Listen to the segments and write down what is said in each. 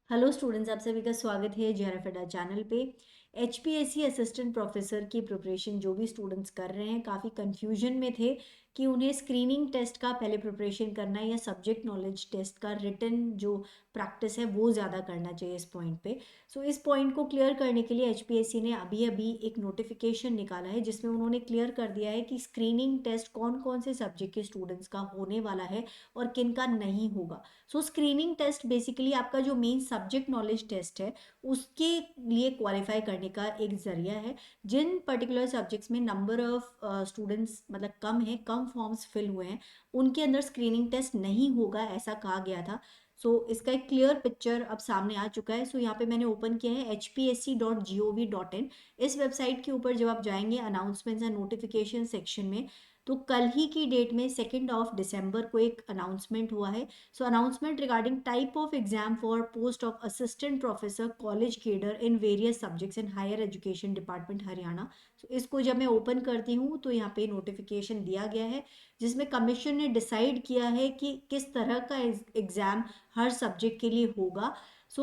Hello students, आप सभी का स्वागत है जेआरएफ अड्डा चैनल पे। एचपीएससी असिस्टेंट प्रोफेसर की प्रिपरेशन जो भी स्टूडेंट्स कर रहे हैं काफ़ी कंफ्यूजन में थे कि उन्हें स्क्रीनिंग टेस्ट का पहले प्रिपरेशन करना है या सब्जेक्ट नॉलेज टेस्ट का रिटन जो प्रैक्टिस है वो ज़्यादा करना चाहिए इस पॉइंट पे। सो इस पॉइंट को क्लियर करने के लिए एचपीएससी ने अभी अभी एक नोटिफिकेशन निकाला है जिसमें उन्होंने क्लियर कर दिया है कि स्क्रीनिंग टेस्ट कौन कौन से सब्जेक्ट के स्टूडेंट्स का होने वाला है और किन का नहीं होगा। सो स्क्रीनिंग टेस्ट बेसिकली आपका जो मेन सब्जेक्ट नॉलेज टेस्ट है उसके लिए क्वालिफाई करने का एक जरिया है। जिन पर्टिकुलर सब्जेक्ट्स में नंबर ऑफ स्टूडेंट्स मतलब कम है, कम फॉर्म्स फिल हुए हैं, उनके अंदर स्क्रीनिंग टेस्ट नहीं होगा ऐसा कहा गया था। इसका एक क्लियर पिक्चर अब सामने आ चुका है। यहाँ पे मैंने ओपन किया है hpsc.gov.in। इस वेबसाइट के ऊपर जब आप जाएंगे अनाउंसमेंट्स एंड नोटिफिकेशन सेक्शन में, तो कल ही की डेट में 2 दिसंबर को एक अनाउंसमेंट हुआ है। Announcement regarding type of exam for post of assistant professor college cadre in various subjects in higher education department Haryana. इसको जब मैं ओपन करती हूँ तो यहाँ पे नोटिफिकेशन दिया गया है जिसमें कमीशन ने डिसाइड किया है कि किस तरह का एग्जाम हर सब्जेक्ट के लिए होगा।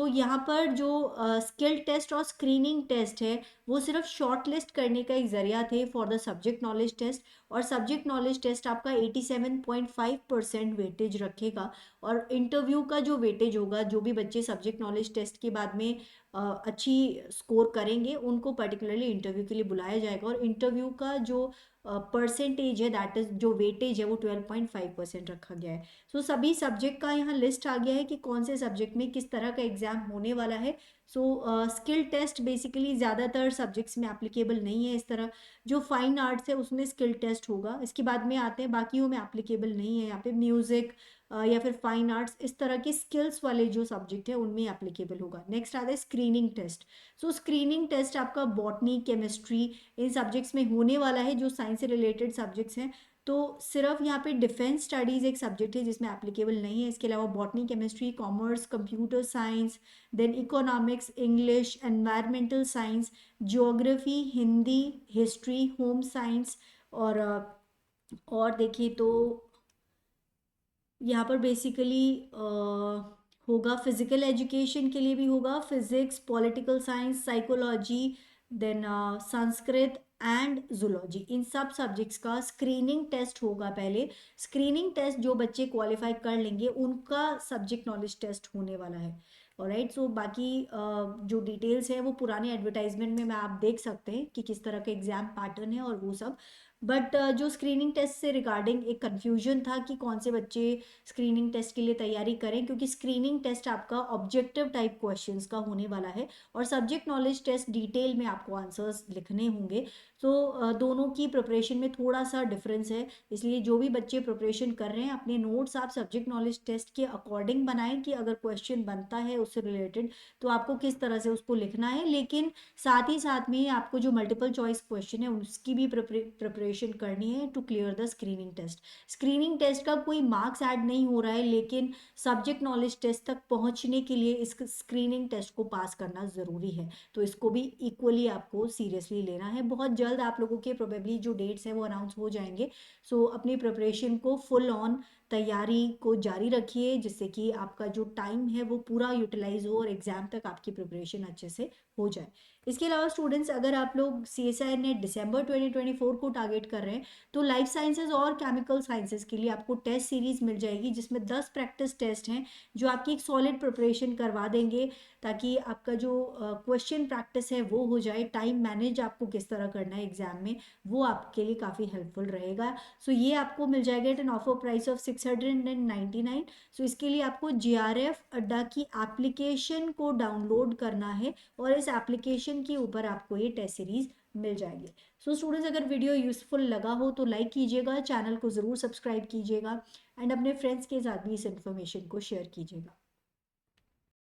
यहाँ पर जो स्किल टेस्ट और स्क्रीनिंग टेस्ट है वो सिर्फ शॉर्ट लिस्ट करने का एक जरिया थे for the subject knowledge test. और सब्जेक्ट नॉलेज टेस्ट आपका 87.5% वेटेज रखेगा। और इंटरव्यू का जो वेटेज होगा, जो भी बच्चे सब्जेक्ट नॉलेज टेस्ट के बाद में अच्छी स्कोर करेंगे उनको पर्टिकुलरली इंटरव्यू के लिए बुलाया जाएगा। और इंटरव्यू का जो परसेंटेज है, दैट इज जो वेटेज है, वो 12.5% रखा गया है। सभी सब्जेक्ट का यहाँ लिस्ट आ गया है कि कौन से सब्जेक्ट में किस तरह का एग्जाम होने वाला है। स्किल टेस्ट बेसिकली ज़्यादातर सब्जेक्ट्स में एप्लीकेबल नहीं है इस तरह। जो फाइन आर्ट्स है उसमें स्किल टेस्ट होगा, इसके बाद में आते हैं बाकियों में एप्लीकेबल नहीं है। यहाँ पे म्यूजिक या फिर फाइन आर्ट्स, इस तरह के स्किल्स वाले जो सब्जेक्ट है उनमें एप्लीकेबल होगा। नेक्स्ट आता है स्क्रीनिंग टेस्ट। स्क्रीनिंग टेस्ट आपका बॉटनी, केमिस्ट्री, इन सब्जेक्ट्स में होने वाला है जो साइंस से रिलेटेड सब्जेक्ट्स हैं। सिर्फ यहाँ पे डिफेंस स्टडीज़ एक सब्जेक्ट है जिसमें एप्लीकेबल नहीं है। इसके अलावा botany, chemistry, commerce, computer science, then economics, English, environmental science, geography, Hindi, history, home science, और देखिए तो यहाँ पर बेसिकली होगा फिजिकल एजुकेशन के लिए भी होगा, physics, political science, psychology, then Sanskrit and zoology. इन सब सब्जेक्ट्स का स्क्रीनिंग टेस्ट होगा पहले। स्क्रीनिंग टेस्ट जो बच्चे क्वालिफाई कर लेंगे उनका सब्जेक्ट नॉलेज टेस्ट होने वाला है। ऑलराइट, बाकी जो डिटेल्स है वो पुराने एडवर्टाइजमेंट में आप देख सकते हैं कि किस तरह का एग्जाम पैटर्न है और वो सब। बट जो स्क्रीनिंग टेस्ट से रिगार्डिंग एक कन्फ्यूजन था कि कौन से बच्चे स्क्रीनिंग टेस्ट के लिए तैयारी करें, क्योंकि स्क्रीनिंग टेस्ट आपका ऑब्जेक्टिव टाइप क्वेश्चंस का होने वाला है और सब्जेक्ट नॉलेज टेस्ट डिटेल में आपको आंसर्स लिखने होंगे। दोनों की प्रिपरेशन में थोड़ा सा डिफरेंस है, इसलिए जो भी बच्चे प्रिपरेशन कर रहे हैं अपने नोट्स आप सब्जेक्ट नॉलेज टेस्ट के अकॉर्डिंग बनाएं कि अगर क्वेश्चन बनता है उससे रिलेटेड तो आपको किस तरह से उसको लिखना है। लेकिन साथ ही साथ में आपको जो मल्टीपल चॉइस क्वेश्चन है उसकी भी प्रिपरेशन करनी है to clear the screening test. Screening test का कोई मार्क्स ऐड नहीं हो रहा है, लेकिन सब्जेक्ट नॉलेज टेस्ट तक पहुंचने के लिए इस स्क्रीनिंग टेस्ट को पास करना ज़रूरी है। तो इसको भी इक्वली आपको सीरियसली लेना है। बहुत जल्द आप लोगों के प्रोबेबली जो डेट्स हैं वो अनाउंस हो जाएंगे। अपनी प्रिपरेशन को फुल ऑन तैयारी को जारी रखिए जिससे कि आपका जो टाइम है वो पूरा यूटिलाइज हो और एग्जाम तक आपकी प्रिपरेशन अच्छे से हो जाए। इसके अलावा स्टूडेंट्स, अगर आप लोग CSIR ने दिसंबर 2024 को टारगेट कर रहे हैं तो लाइफ साइंसेज और केमिकल साइंसेज के लिए आपको टेस्ट सीरीज मिल जाएगी जिसमें 10 प्रैक्टिस टेस्ट हैं जो आपकी एक सॉलिड प्रिपरेशन करवा देंगे ताकि आपका जो क्वेश्चन प्रैक्टिस है वो हो जाए। टाइम मैनेज आपको किस तरह करना है एग्जाम में वो आपके लिए काफ़ी हेल्पफुल रहेगा। ये आपको मिल जाएगा at an offer price of 699। इसके लिए आपको JRF अड्डा की एप्लीकेशन को डाउनलोड करना है और इस एप्लीकेशन के ऊपर आपको ये टेस्ट सीरीज मिल जाएगी। स्टूडेंट्स, अगर वीडियो यूजफुल लगा हो तो लाइक कीजिएगा, चैनल को ज़रूर सब्सक्राइब कीजिएगा एंड अपने फ्रेंड्स के साथ भी इस इन्फॉर्मेशन को शेयर कीजिएगा।